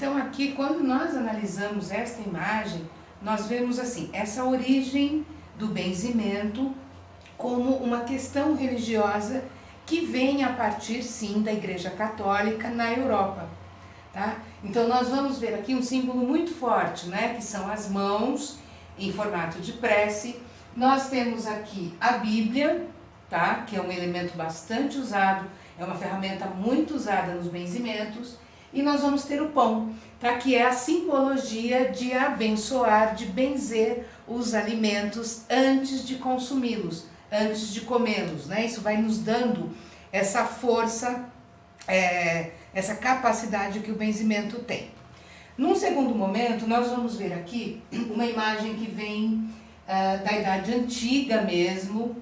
Então aqui, quando nós analisamos esta imagem, nós vemos assim, essa origem do benzimento como uma questão religiosa que vem a partir, sim, da Igreja Católica na Europa, tá? Então nós vamos ver aqui um símbolo muito forte, né, que são as mãos em formato de prece. Nós temos aqui a Bíblia, tá, que é um elemento bastante usado, é uma ferramenta muito usada nos benzimentos, e nós vamos ter o pão, tá, que é a simbologia de abençoar, de benzer os alimentos antes de consumi-los, antes de comê-los, né? Isso vai nos dando essa força, essa capacidade que o benzimento tem. Num segundo momento, nós vamos ver aqui uma imagem que vem da Idade Antiga mesmo.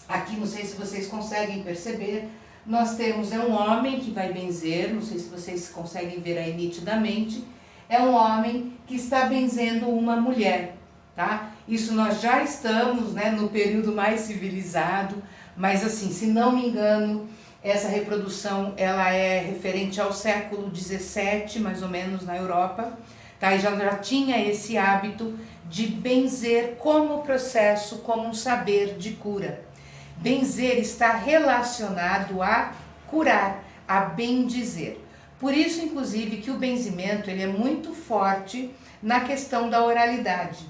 Aqui, não sei se vocês conseguem perceber, nós temos um homem que vai benzer, não sei se vocês conseguem ver aí nitidamente, é um homem que está benzendo uma mulher, tá? Isso nós já estamos, né, no período mais civilizado, mas assim, se não me engano, essa reprodução ela é referente ao século XVII, mais ou menos, na Europa, tá? E já tinha esse hábito de benzer como processo, como um saber de cura. Benzer está relacionado a curar, a bendizer. Por isso, inclusive, que o benzimento ele é muito forte na questão da oralidade.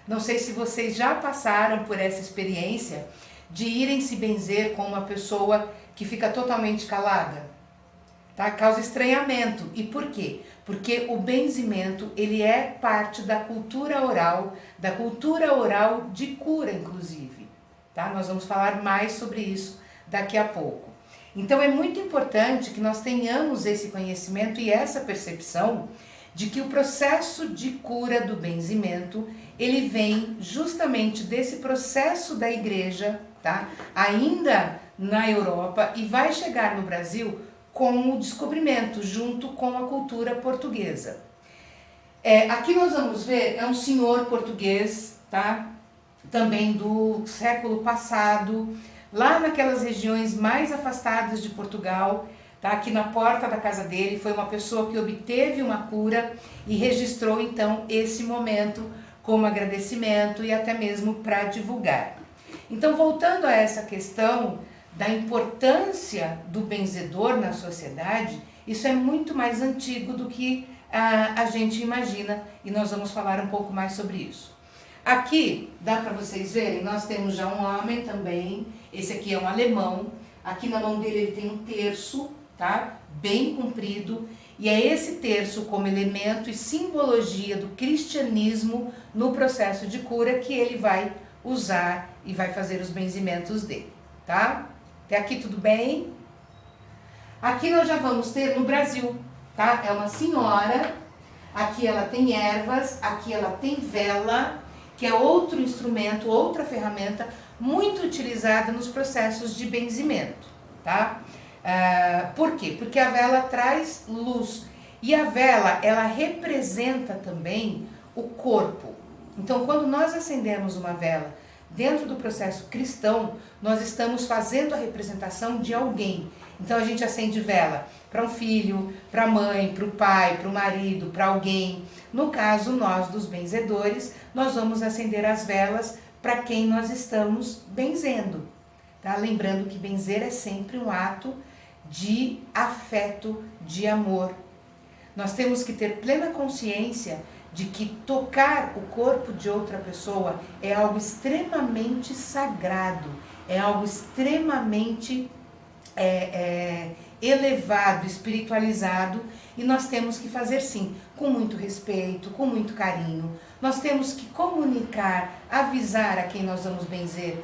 Não sei se vocês já passaram por essa experiência de irem se benzer com uma pessoa que fica totalmente calada, tá? Causa estranhamento. E por quê? Porque o benzimento ele é parte da cultura oral de cura, inclusive. Tá? Nós vamos falar mais sobre isso daqui a pouco. Então é muito importante que nós tenhamos esse conhecimento e essa percepção de que o processo de cura do benzimento, ele vem justamente desse processo da igreja, tá? Ainda na Europa, e vai chegar no Brasil com o descobrimento, junto com a cultura portuguesa. Aqui nós vamos ver, é um senhor português, tá? Também do século passado, lá naquelas regiões mais afastadas de Portugal, tá? Aqui na porta da casa dele, foi uma pessoa que obteve uma cura e registrou então esse momento como agradecimento e até mesmo para divulgar. Então, voltando a essa questão da importância do benzedor na sociedade, isso é muito mais antigo do que a gente imagina, e nós vamos falar um pouco mais sobre isso. Aqui, dá para vocês verem, nós temos já um homem também, esse aqui é um alemão, aqui na mão dele ele tem um terço, tá? Bem comprido, e é esse terço como elemento e simbologia do cristianismo no processo de cura que ele vai usar e vai fazer os benzimentos dele, tá? Até aqui tudo bem? Aqui nós já vamos ter no Brasil, tá? É uma senhora, aqui ela tem ervas, aqui ela tem vela, que é outro instrumento, outra ferramenta muito utilizada nos processos de benzimento, tá? Por quê? Porque a vela traz luz e a vela, ela representa também o corpo. Então, quando nós acendemos uma vela dentro do processo cristão, nós estamos fazendo a representação de alguém. Então, a gente acende vela para um filho, para a mãe, para o pai, para o marido, para alguém. No caso, nós dos benzedores, nós vamos acender as velas para quem nós estamos benzendo. Tá? Lembrando que benzer é sempre um ato de afeto, de amor. Nós temos que ter plena consciência de que tocar o corpo de outra pessoa é algo extremamente sagrado, é algo extremamente elevado, espiritualizado, e nós temos que fazer sim, com muito respeito, com muito carinho. Nós temos que comunicar, avisar a quem nós vamos benzer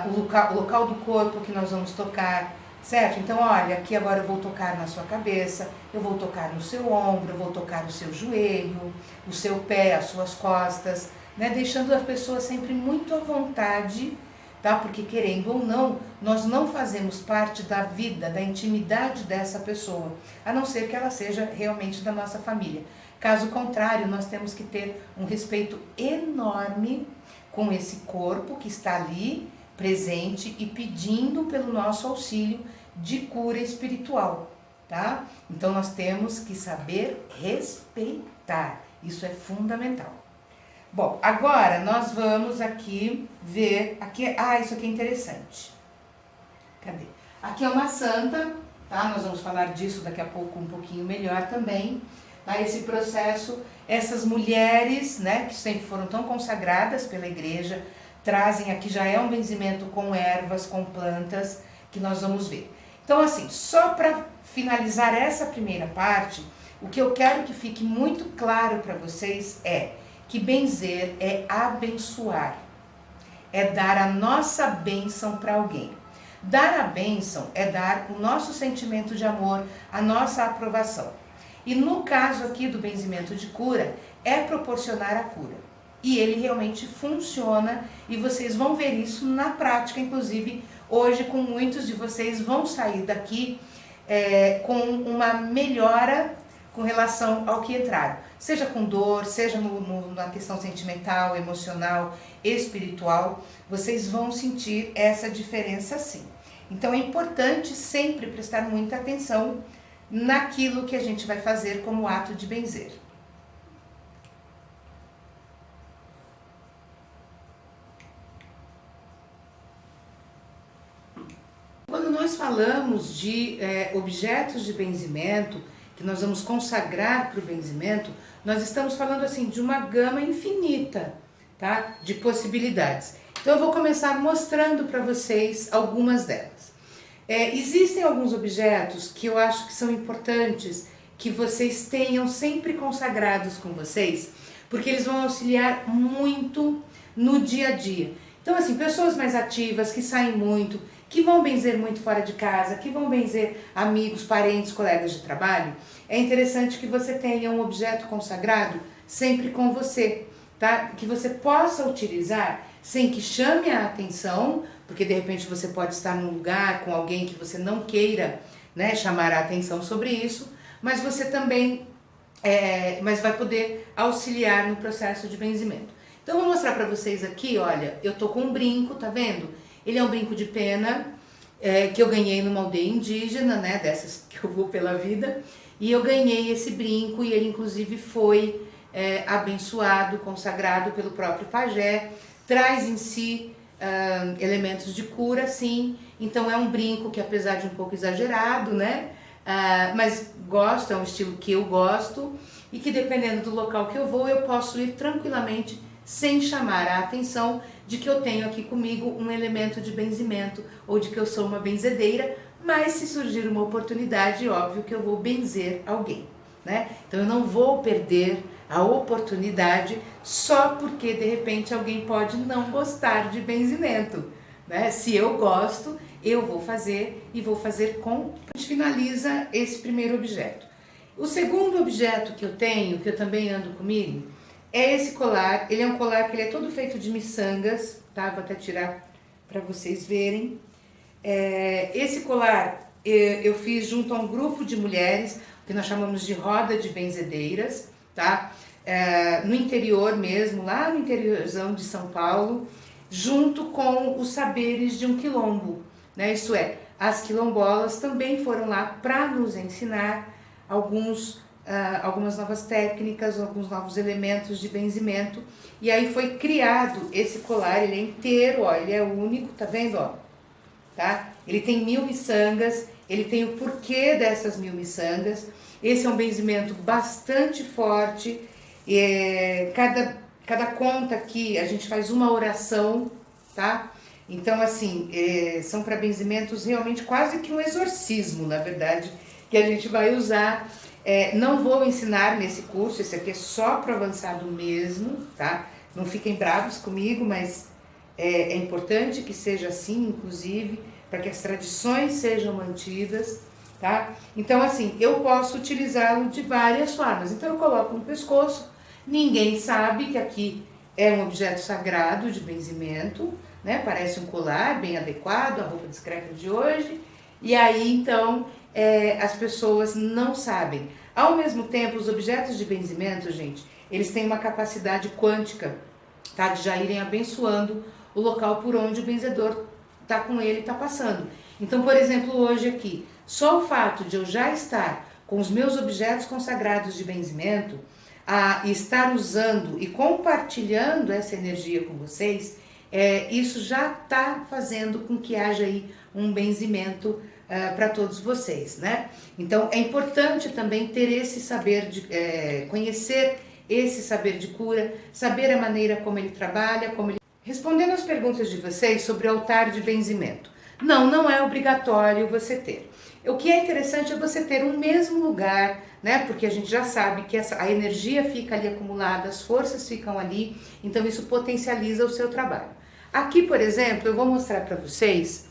o local do corpo que nós vamos tocar, certo? Então, olha, aqui agora eu vou tocar na sua cabeça, eu vou tocar no seu ombro, eu vou tocar no seu joelho, o seu pé, as suas costas, né? Deixando a pessoa sempre muito à vontade, tá? Porque querendo ou não, nós não fazemos parte da vida, da intimidade dessa pessoa, a não ser que ela seja realmente da nossa família. Caso contrário, nós temos que ter um respeito enorme com esse corpo que está ali, presente e pedindo pelo nosso auxílio de cura espiritual, tá? Então nós temos que saber respeitar, isso é fundamental. Bom, agora nós vamos aqui ver, isso aqui é interessante. Cadê? Aqui é uma santa, tá? Nós vamos falar disso daqui a pouco um pouquinho melhor também. Tá? Esse processo, essas mulheres, né, que sempre foram tão consagradas pela igreja, trazem aqui, já é um benzimento com ervas, com plantas, que nós vamos ver. Então assim, só para finalizar essa primeira parte, o que eu quero que fique muito claro para vocês é que benzer é abençoar, é dar a nossa bênção para alguém. Dar a bênção é dar o nosso sentimento de amor, a nossa aprovação. E no caso aqui do benzimento de cura, é proporcionar a cura. E ele realmente funciona e vocês vão ver isso na prática, inclusive hoje com muitos de vocês vão sair daqui com uma melhora com relação ao que entraram, seja com dor, seja na questão sentimental, emocional, espiritual, vocês vão sentir essa diferença sim. Então é importante sempre prestar muita atenção naquilo que a gente vai fazer como ato de benzer. Quando nós falamos de objetos de benzimento, que nós vamos consagrar para o benzimento, nós estamos falando assim de uma gama infinita, tá? De possibilidades. Então eu vou começar mostrando para vocês algumas delas. Existem alguns objetos que eu acho que são importantes que vocês tenham sempre consagrados com vocês, porque eles vão auxiliar muito no dia a dia. Então assim, pessoas mais ativas, que saem muito, que vão benzer muito fora de casa, que vão benzer amigos, parentes, colegas de trabalho, é interessante que você tenha um objeto consagrado sempre com você, tá? Que você possa utilizar sem que chame a atenção, porque de repente você pode estar num lugar com alguém que você não queira, né, chamar a atenção sobre isso, mas você também vai poder auxiliar no processo de benzimento. Então eu vou mostrar para vocês aqui, olha, eu tô com um brinco, tá vendo? Ele é um brinco de pena, que eu ganhei numa aldeia indígena, né, dessas que eu vou pela vida, e eu ganhei esse brinco e ele inclusive foi abençoado, consagrado pelo próprio pajé, traz em si elementos de cura, sim, então é um brinco que apesar de um pouco exagerado, né, mas gosto, é um estilo que eu gosto e que dependendo do local que eu vou, eu posso ir tranquilamente sem chamar a atenção de que eu tenho aqui comigo um elemento de benzimento ou de que eu sou uma benzedeira, mas se surgir uma oportunidade, óbvio que eu vou benzer alguém, né? Então eu não vou perder a oportunidade só porque de repente alguém pode não gostar de benzimento, né? Se eu gosto, eu vou fazer e vou fazer com... A gente finaliza esse primeiro objeto. O segundo objeto que eu tenho, que eu também ando comigo, é esse colar. Ele é um colar que ele é todo feito de miçangas, tá? Vou até tirar para vocês verem. Esse colar eu fiz junto a um grupo de mulheres, que nós chamamos de roda de benzedeiras, tá? No interior mesmo, lá no interiorzão de São Paulo, junto com os saberes de um quilombo, né? Isso é, as quilombolas também foram lá para nos ensinar algumas novas técnicas, alguns novos elementos de benzimento, e aí foi criado esse colar. Ele é inteiro, ó, ele é único, tá vendo, ó? Tá? Ele tem 1000 miçangas, ele tem o porquê dessas 1000 miçangas. Esse é um benzimento bastante forte, cada conta aqui a gente faz uma oração, tá? Então assim, são para benzimentos realmente quase que um exorcismo, na verdade, que a gente vai usar. Não vou ensinar nesse curso, esse aqui é só para avançado mesmo, tá? Não fiquem bravos comigo, mas é importante que seja assim, inclusive, para que as tradições sejam mantidas, tá? Então, assim, eu posso utilizá-lo de várias formas. Então, eu coloco no pescoço, ninguém sabe que aqui é um objeto sagrado de benzimento, né? Parece um colar bem adequado à roupa discreta de hoje, e aí, então, as pessoas não sabem. Ao mesmo tempo, os objetos de benzimento, gente, eles têm uma capacidade quântica, tá? De já irem abençoando o local por onde o benzedor tá com ele, tá passando. Então, por exemplo, hoje aqui, Só o fato de eu já estar com os meus objetos consagrados de benzimento, a estar usando e compartilhando essa energia com vocês, isso já está fazendo com que haja aí um benzimento para todos vocês, né? Então é importante também ter esse saber de conhecer esse saber de cura, saber a maneira como ele trabalha, como ele... Respondendo às perguntas de vocês sobre o altar de benzimento. Não é obrigatório você ter. O que é interessante é você ter um mesmo lugar, né? Porque a gente já sabe que a energia fica ali acumulada, as forças ficam ali, então isso potencializa o seu trabalho. Aqui, por exemplo, eu vou mostrar para vocês,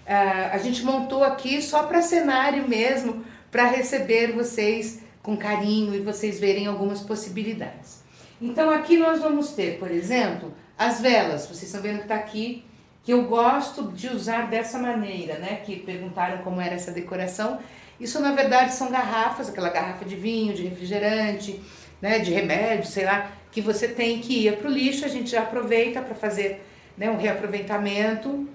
a gente montou aqui só para cenário mesmo, para receber vocês com carinho e vocês verem algumas possibilidades. Então aqui nós vamos ter, por exemplo, as velas. Vocês estão vendo que está aqui, que eu gosto de usar dessa maneira, né? Que perguntaram como era essa decoração. Isso na verdade são garrafas, aquela garrafa de vinho, de refrigerante, né? De remédio, sei lá, que você tem que ir para o lixo, a gente já aproveita para fazer, né, um reaproveitamento,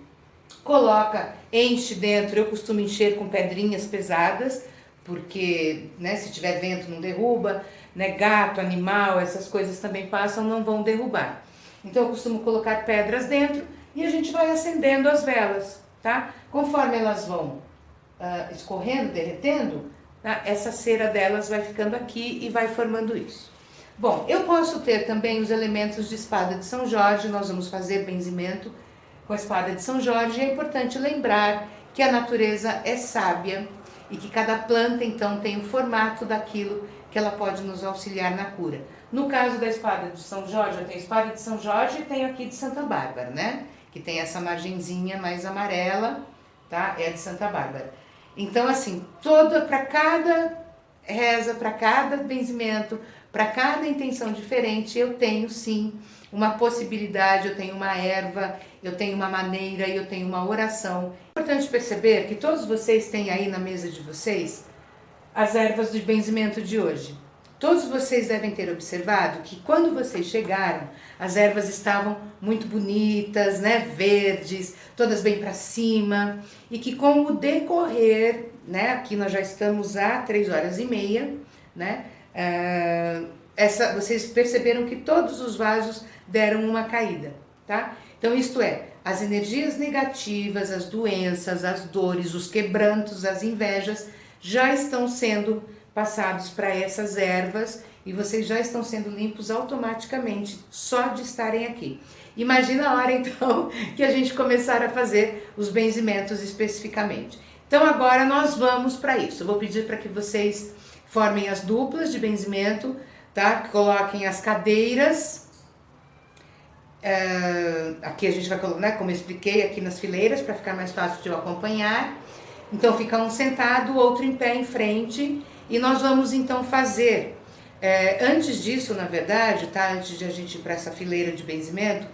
coloca, enche dentro, eu costumo encher com pedrinhas pesadas, porque, né, se tiver vento não derruba, né, gato, animal, essas coisas também passam, não vão derrubar. Então eu costumo colocar pedras dentro e a gente vai acendendo as velas, tá? Conforme elas vão escorrendo, derretendo, tá? Essa cera delas vai ficando aqui e vai formando isso. Bom, eu posso ter também os elementos de espada de São Jorge, nós vamos fazer benzimento com a espada de São Jorge. É importante lembrar que a natureza é sábia e que cada planta então tem o formato daquilo que ela pode nos auxiliar na cura. No caso da espada de São Jorge, eu tenho a espada de São Jorge e tenho aqui de Santa Bárbara, né? Que tem essa margenzinha mais amarela, tá? É a de Santa Bárbara. Então assim, para cada reza, para cada benzimento, para cada intenção diferente, eu tenho sim uma possibilidade, eu tenho uma erva, eu tenho uma maneira, eu tenho uma oração. É importante perceber que todos vocês têm aí na mesa de vocês as ervas de benzimento de hoje. Todos vocês devem ter observado que quando vocês chegaram, as ervas estavam muito bonitas, né, verdes, todas bem para cima, e que com o decorrer, né, aqui nós já estamos há 3h30, né, vocês perceberam que todos os vasos deram uma caída, tá? Então isto é, as energias negativas, as doenças, as dores, os quebrantos, as invejas já estão sendo passados para essas ervas e vocês já estão sendo limpos automaticamente só de estarem aqui. Imagina a hora então que a gente começar a fazer os benzimentos especificamente. Então agora nós vamos para isso. Eu vou pedir para que vocês formem as duplas de benzimento, tá? Coloquem as cadeiras. Aqui a gente vai colocar, né, como eu expliquei, aqui nas fileiras para ficar mais fácil de eu acompanhar. Então fica um sentado, o outro em pé em frente e nós vamos então fazer, antes disso na verdade, tá? Antes de a gente ir para essa fileira de benzimento,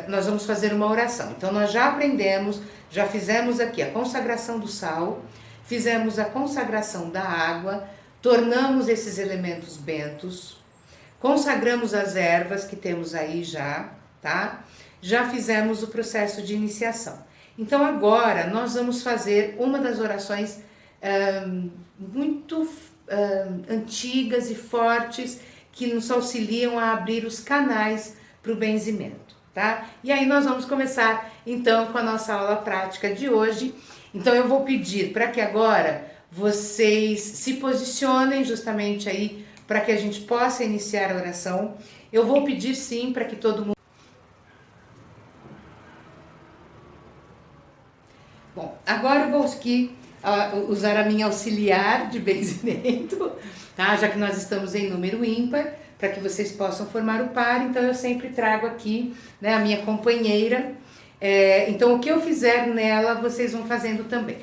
nós vamos fazer uma oração. Então nós já aprendemos, já fizemos aqui a consagração do sal, fizemos a consagração da água, tornamos esses elementos bentos, consagramos as ervas que temos aí já, tá? Já fizemos o processo de iniciação. Então agora nós vamos fazer uma das orações muito antigas e fortes que nos auxiliam a abrir os canais para o benzimento, tá? E aí nós vamos começar então com a nossa aula prática de hoje. Então eu vou pedir para que agora vocês se posicionem justamente aí para que a gente possa iniciar a oração. Eu vou pedir sim para que todo mundo... Bom, agora eu vou aqui usar a minha auxiliar de benzimento, tá? Já que nós estamos em número ímpar, para que vocês possam formar o par, então eu sempre trago aqui, né, a minha companheira. Então o que eu fizer nela, vocês vão fazendo também.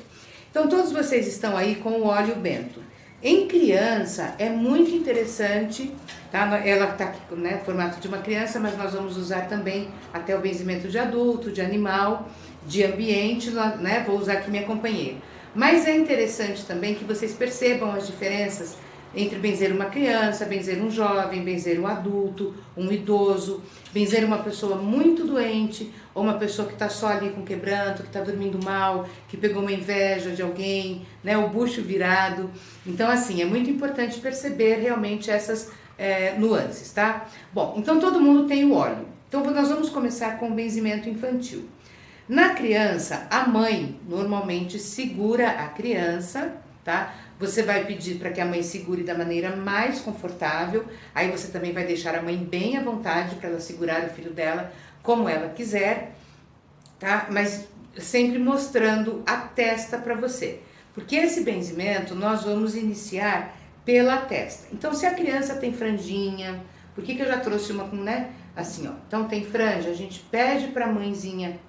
Então todos vocês estão aí com o óleo bento. Em criança é muito interessante, tá? Ela está aqui, né, formato de uma criança, mas nós vamos usar também até o benzimento de adulto, de animal, de ambiente, né? Vou usar aqui minha companheira. Mas é interessante também que vocês percebam as diferenças entre benzer uma criança, benzer um jovem, benzer um adulto, um idoso, benzer uma pessoa muito doente, ou uma pessoa que está só ali com quebranto, que está dormindo mal, que pegou uma inveja de alguém, né, o bucho virado. Então, assim, é muito importante perceber realmente essas nuances, tá? Bom, então todo mundo tem o óleo. Então nós vamos começar com o benzimento infantil. Na criança, a mãe normalmente segura a criança, tá? Você vai pedir para que a mãe segure da maneira mais confortável, aí você também vai deixar a mãe bem à vontade para ela segurar o filho dela como ela quiser, tá? Mas sempre mostrando a testa para você, porque esse benzimento nós vamos iniciar pela testa. Então, se a criança tem franjinha, por que eu já trouxe uma, né? Assim, ó, então tem franja, a gente pede para a mãezinha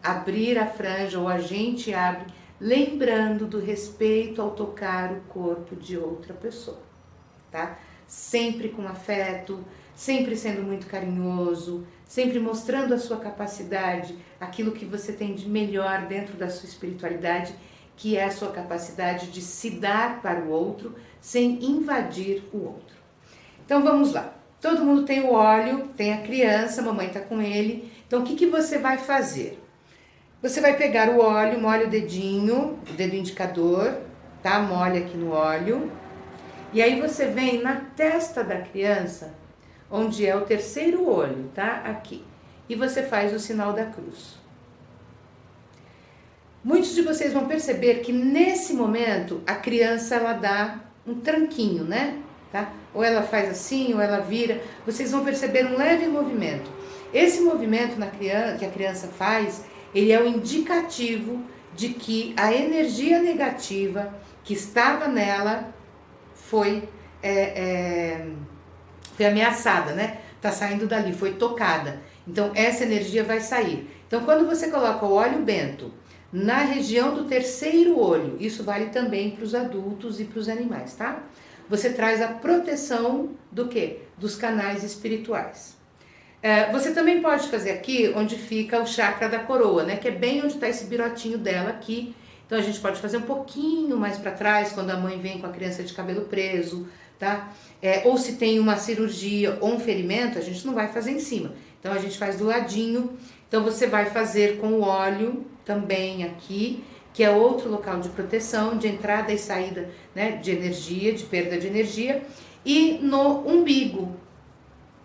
abrir a franja ou a gente abre, lembrando do respeito ao tocar o corpo de outra pessoa, tá? Sempre com afeto, sempre sendo muito carinhoso, sempre mostrando a sua capacidade, aquilo que você tem de melhor dentro da sua espiritualidade, que é a sua capacidade de se dar para o outro sem invadir o outro. Então vamos lá. Todo mundo tem o óleo, tem a criança, a mamãe está com ele. Então o que você vai fazer? Você vai pegar o óleo, molha o dedinho, o dedo indicador, tá? Molha aqui no óleo. E aí você vem na testa da criança, onde é o terceiro olho, tá? Aqui. E você faz o sinal da cruz. Muitos de vocês vão perceber que nesse momento a criança ela dá um tranquinho, né? Tá? Ou ela faz assim, ou ela vira. Vocês vão perceber um leve movimento. Esse movimento que a criança faz, ele é o indicativo de que a energia negativa que estava nela foi ameaçada, né? Tá saindo dali, foi tocada. Então essa energia vai sair. Então quando você coloca o óleo bento na região do terceiro olho, isso vale também para os adultos e para os animais, tá? Você traz a proteção do quê? Dos canais espirituais. Você também pode fazer aqui onde fica o chakra da coroa, né? Que é bem onde está esse birotinho dela aqui. Então a gente pode fazer um pouquinho mais para trás, quando a mãe vem com a criança de cabelo preso, tá? Ou se tem uma cirurgia ou um ferimento, a gente não vai fazer em cima. Então a gente faz do ladinho. Então você vai fazer com o óleo também aqui, que é outro local de proteção, de entrada e saída, né, de energia, de perda de energia, e no umbigo,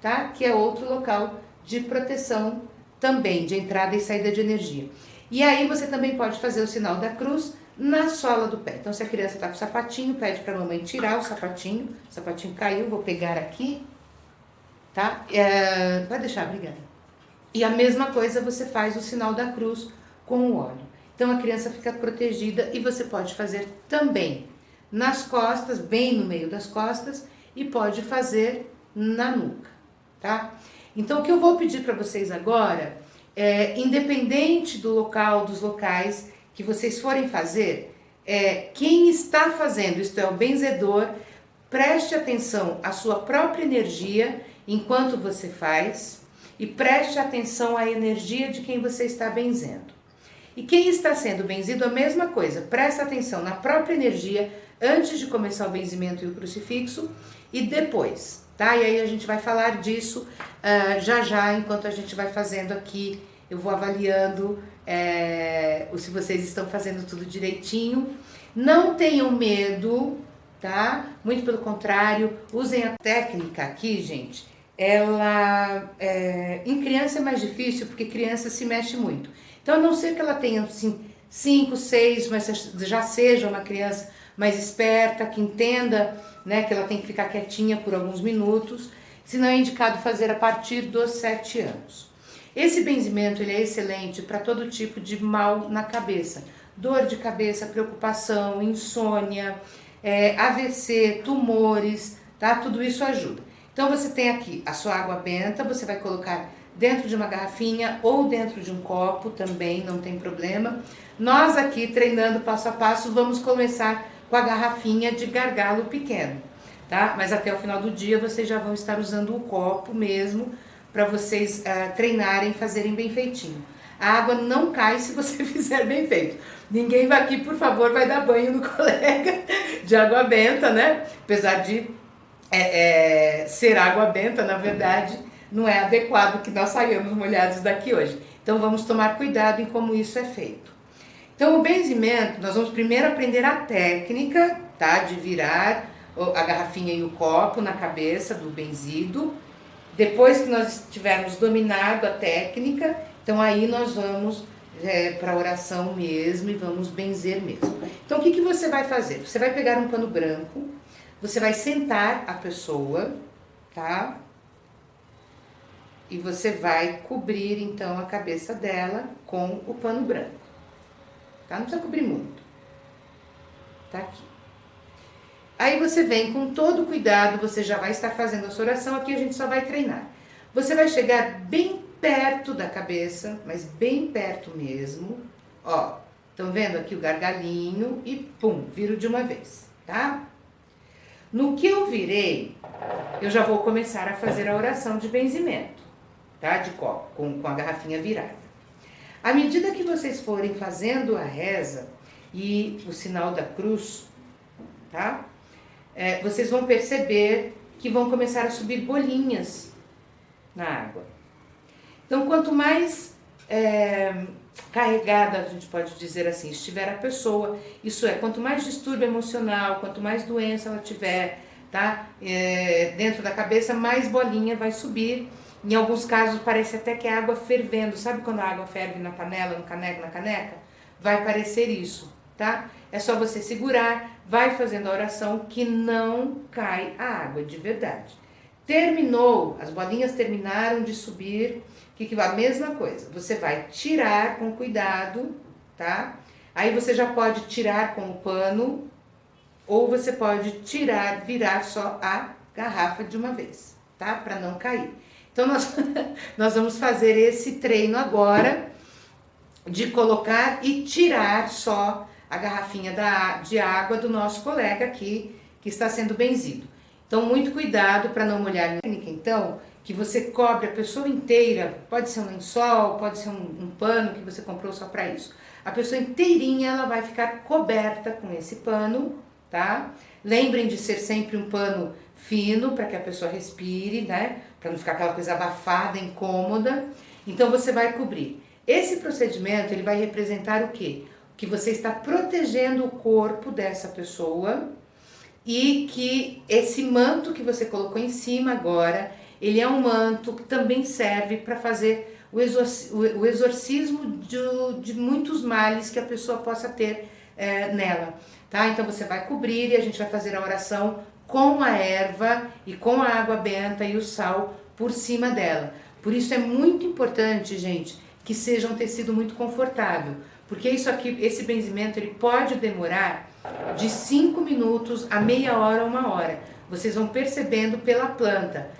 tá? Que é outro local de proteção também, de entrada e saída de energia. E aí você também pode fazer o sinal da cruz na sola do pé. Então se a criança tá com o sapatinho, pede para a mamãe tirar o sapatinho caiu, vou pegar aqui, tá? Vai deixar, obrigada. E a mesma coisa você faz o sinal da cruz com o óleo. Então a criança fica protegida e você pode fazer também nas costas, bem no meio das costas, e pode fazer na nuca, tá? Então o que eu vou pedir para vocês agora é, independente do local, dos locais que vocês forem fazer, quem está fazendo, isto é, o benzedor, preste atenção à sua própria energia enquanto você faz e preste atenção à energia de quem você está benzendo. E quem está sendo benzido, a mesma coisa, presta atenção na própria energia antes de começar o benzimento e o crucifixo e depois, tá? E aí a gente vai falar disso já, enquanto a gente vai fazendo aqui, eu vou avaliando se vocês estão fazendo tudo direitinho. Não tenham medo, tá? Muito pelo contrário, usem a técnica aqui, gente. Ela, em criança é mais difícil, porque criança se mexe muito. Então, a não ser que ela tenha, assim, 5, 6, mas já seja uma criança mais esperta, que entenda, né, que ela tem que ficar quietinha por alguns minutos, senão é indicado fazer a partir dos 7 anos. Esse benzimento, ele é excelente para todo tipo de mal na cabeça. Dor de cabeça, preocupação, insônia, AVC, tumores, tá? Tudo isso ajuda. Então, você tem aqui a sua água benta, você vai colocar dentro de uma garrafinha ou dentro de um copo também, não tem problema. Nós aqui, treinando passo a passo, vamos começar com a garrafinha de gargalo pequeno, tá? Mas até o final do dia vocês já vão estar usando o copo mesmo, para vocês treinarem, fazerem bem feitinho. A água não cai se você fizer bem feito. Ninguém vai aqui, por favor, vai dar banho no colega de água benta, né? Apesar de ser água benta, na verdade, não é adequado que nós saiamos molhados daqui hoje. Então vamos tomar cuidado em como isso é feito. Então o benzimento, nós vamos primeiro aprender a técnica, tá? De virar a garrafinha e o copo na cabeça do benzido. Depois que nós tivermos dominado a técnica, então aí nós vamos para a oração mesmo e vamos benzer mesmo. Então o que você vai fazer? Você vai pegar um pano branco, você vai sentar a pessoa, tá? E você vai cobrir então a cabeça dela com o pano branco, tá? Não precisa cobrir muito, tá aqui. Aí você vem com todo cuidado, você já vai estar fazendo a sua oração, aqui a gente só vai treinar. Você vai chegar bem perto da cabeça, mas bem perto mesmo, ó. Estão vendo aqui o gargalinho e pum, viro de uma vez, tá? No que eu virei, eu já vou começar a fazer a oração de benzimento, tá? De copo, com a garrafinha virada. À medida que vocês forem fazendo a reza e o sinal da cruz, tá? Vocês vão perceber que vão começar a subir bolinhas na água. Então, quanto mais carregada, a gente pode dizer assim, estiver a pessoa, isso é, quanto mais distúrbio emocional, quanto mais doença ela tiver, tá? Dentro da cabeça, mais bolinha vai subir. Em alguns casos parece até que é água fervendo. Sabe quando a água ferve na panela, no caneco, na caneca? Vai parecer isso, tá? É só você segurar, vai fazendo a oração que não cai a água de verdade. Terminou, as bolinhas terminaram de subir, a mesma coisa, você vai tirar com cuidado, tá? Aí você já pode tirar com o pano, ou você pode virar só a garrafa de uma vez, tá? Para não cair. Então nós vamos fazer esse treino agora, de colocar e tirar só a garrafinha de água do nosso colega aqui, que está sendo benzido. Então, muito cuidado para não molhar. Então, que você cobre a pessoa inteira, pode ser um lençol, pode ser um pano que você comprou só para isso. A pessoa inteirinha, ela vai ficar coberta com esse pano, tá? Lembrem de ser sempre um pano fino, para que a pessoa respire, né? Para não ficar aquela coisa abafada, incômoda. Então, você vai cobrir. Esse procedimento, ele vai representar o quê? Que você está protegendo o corpo dessa pessoa e que esse manto que você colocou em cima agora, ele é um manto que também serve para fazer o exorcismo de muitos males que a pessoa possa ter nela, tá? Então você vai cobrir e a gente vai fazer a oração com a erva e com a água benta e o sal por cima dela. Por isso é muito importante, gente, que seja um tecido muito confortável, porque isso aqui, esse benzimento, ele pode demorar de 5 minutos a meia hora a 1 hora. Vocês vão percebendo pela planta.